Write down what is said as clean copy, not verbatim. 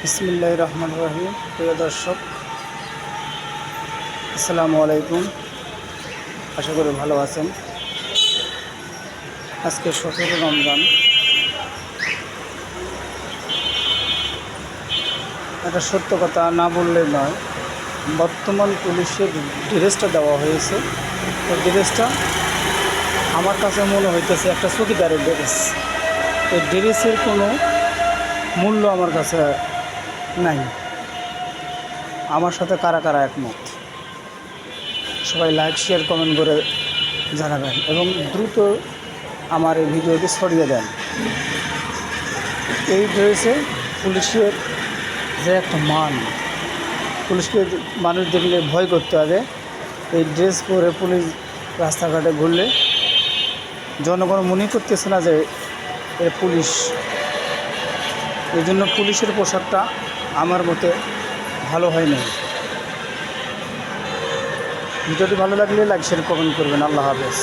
বিসমিল্লাহির রহমানির রহিম। প্রিয় দর্শক, আসসালামু আলাইকুম। আশা করি ভালো আছেন। আজকে 17 রমজান। একটা সত্য কথা না বললে নয়, বর্তমান পুলিশের ড্রেসটা দেওয়া হয়েছে, এই ড্রেসটা আমার কাছে মনে হইতেছে একটা চকিদারের ড্রেস। এই ড্রেসের কোনো মূল্য আমার কাছে নাই। আমার সাথে কারা কারা একমত সবাই লাইক শেয়ার কমেন্ট করে জানাবেন এবং দ্রুত আমার এই ভিডিওটি ছড়িয়ে দেন। এই ড্রেসে পুলিশের যে একটা মান, পুলিশকে মানুষ দেখলে ভয় করতে হবে। এই ড্রেস পরে পুলিশ রাস্তাঘাটে ঘুরলে জনগণ মনে করতেছে না যে এর পুলিশ। এই জন্য পুলিশের পোশাকটা আমার মতে ভালো হয় না। ভিডিওটি ভালো লাগলে লাইক শেয়ার কমেন্ট করবেন। আল্লাহ হাফেজ।